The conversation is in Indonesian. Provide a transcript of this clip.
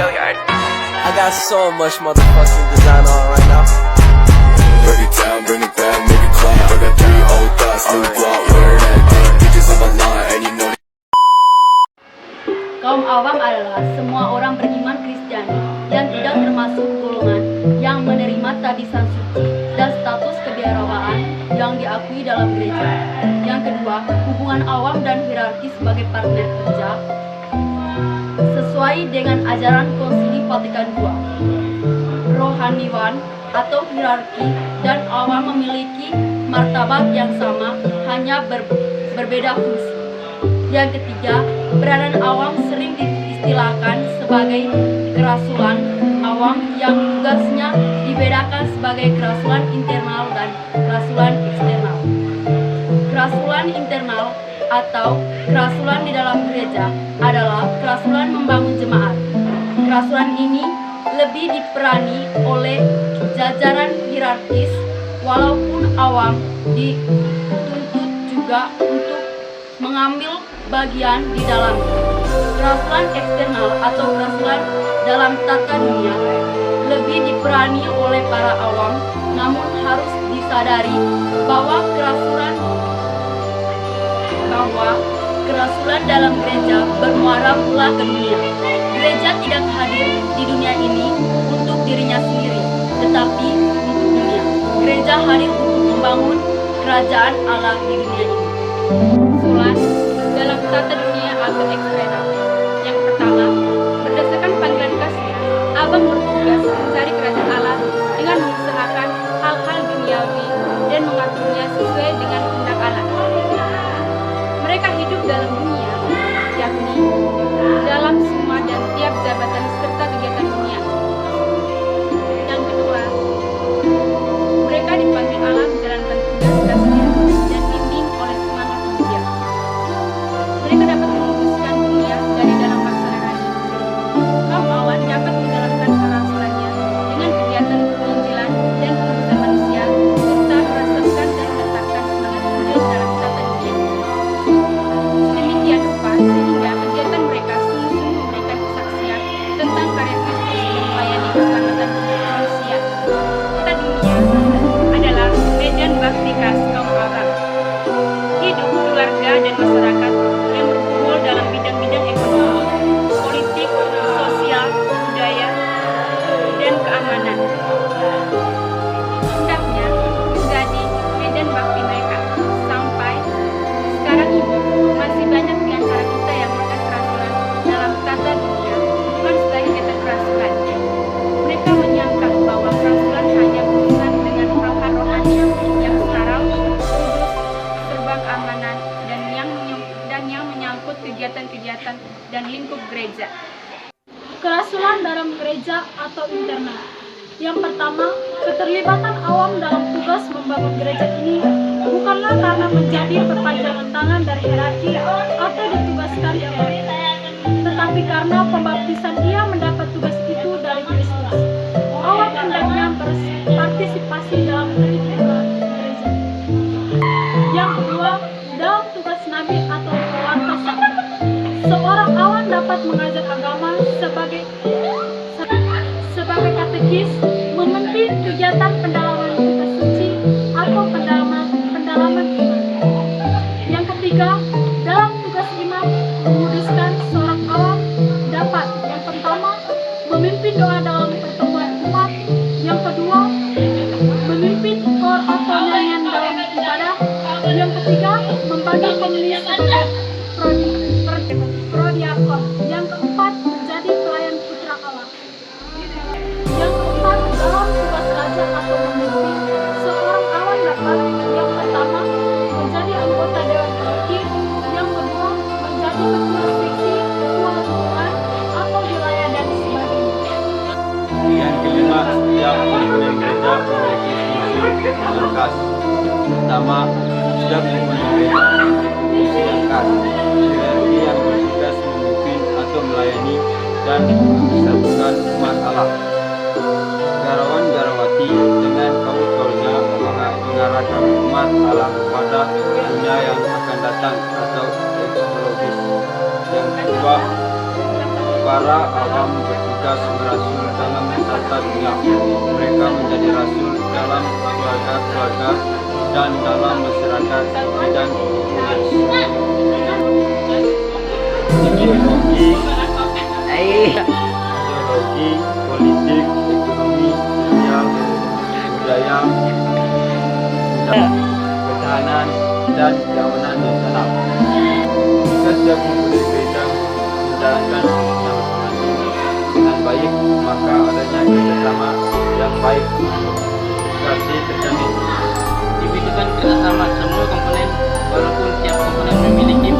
I got so much motherfucking design on right now. Break it down, bring it back, make it clap. I got 3 old thoughts, new block, where that thing. Bitches on my line, and you know. Kaum awam adalah semua orang beriman Kristiani yang tidak termasuk golongan yang menerima tabisan suci dan status kebiarawaan yang diakui dalam gereja. Yang kedua, hubungan awam dan hierarki sebagai partner kerja sesuai dengan ajaran Konsili Vatikan II. Rohaniwan atau hierarki dan awam memiliki martabat yang sama, hanya berbeda fungsi. Yang ketiga, peranan awam sering diistilahkan sebagai kerasulan awam yang tugasnya dibedakan sebagai kerasulan internal dan kerasulan eksternal. Kerasulan internal atau kerasulan di dalam gereja adalah kerasulan membangun jemaat. Kerasulan ini lebih diperani oleh jajaran hierarkis, walaupun awam dituntut juga untuk mengambil bagian di dalam. Kerasulan eksternal atau kerasulan dalam tata dunia lebih diperani oleh para awam, namun harus disadari bahwa kerasulan dalam gereja bermuara pula ke dunia. Gereja tidak hadir di dunia ini untuk dirinya sendiri, tetapi untuk dunia. Gereja hadir untuk membangun kerajaan Allah di dunia ini. Sulan dalam tata dunia atau eksternal. Yang pertama, berdasarkan panggilan kasih, abang bertugas mencari kerajaan Allah dengan mengusahakan hal-hal duniawi dan mengaturnya sesuai dengan kehendak Allah. Mereka hidup dalam dunia, yakni dalam semua dan tiap jabatan serta kegiatan dunia. Yang kedua, mereka dipanggil Allah menjalankan tugas kasih dan bimbing oleh semangat mulia. Mereka dapat menguruskan dunia dari dalam masyarakat. Kaum awam dapat menjalankan kerasulannya dengan kegiatan penginjilan dan pengurusan manusia, serta merasakan dan meletakkan semangat mulia dalam tata dunia. Sedemikian rupa sehingga kegiatan mereka sungguh-sungguh memberikan kesaksian tentang karya Kristus yang melayani keselamatan manusia. Tata dunia adalah medan bakti khas kaum awam. Hidup, keluarga, dan masyarakat yang berkumpul dalam bidang-bidang ekonomi, politik, sosial, budaya, dan keamanan. Hendaknya menjadi medan bakti mereka. Sampai sekarang ini masih banyak di antara kita yang melakukan kerasulan dalam tata dunia, bukan sebagai kata kerasulan. Mereka menyangka bahwa kerasulan hanya berurusan dengan hal-hal rohani yang sekarang, kudus, serba keamanan, dan yang menyangkut kegiatan-kegiatan dan lingkup gereja. Kerasulan dalam gereja atau internal. Yang pertama, keterlibatan awam dalam tugas membangun gereja ini bukanlah karena menjadi perpanjangan tangan dari hierarki atau ditugaskan oleh, tetapi karena pembaptisan ia mendapat tugas itu dari Kristus. Awam hendaknya berpartisipasi dalam kehidupan gereja. Yang kedua, dalam tugas nabi atau pewarta sabda. Seorang awam dapat mengajar agama sebagai katekis, memimpin kegiatan pendalaman kitab suci atau pendalaman iman. Yang ketiga, dalam tugas imam menguduskan seorang awam dapat yang pertama memimpin doa dalam pertemuan umat, yang kedua memimpin kor atau nyanyian dalam ibadah, yang ketiga membagi pemilih sebagai prodiakon, yang keempat menjadi pelayan putra Allah. Yang keempat, dalam tugas raja atau pemimpin, seorang awam dapat yang pertama menjadi anggota dewan perwakilan, yang kedua menjadi ketua seksi, ketua hubungan atau wilayah dan sebagainya. Yang kelima, setiap pimpinan gereja memiliki fungsi yang khas. Pertama, setiap pimpinan gereja memiliki fungsi yang khas. Hierarki yang bertugas memimpin atau melayani dan mempersatukan umat Allah. Garawan-garawati dengan kaum-kaumnya mengarahkan umat Allah pada dunia yang akan datang atau ekologis. Yang kedua, para awam bertugas merasul dalam tata dunia. Mereka menjadi rasul dalam keluarga-keluarga dan dalam masyarakat dan ideologi, politik, ekonomi, sosial, budaya, pertahanan, dan keamanan nasional. Jika setiap penghuni gereja menjalankan fungsinya masing-masing dengan baik, maka adanya kerjasama yang baik pasti terjamin. Dibutuhkan kerjasama semua komponen, walaupun tiap komponen memiliki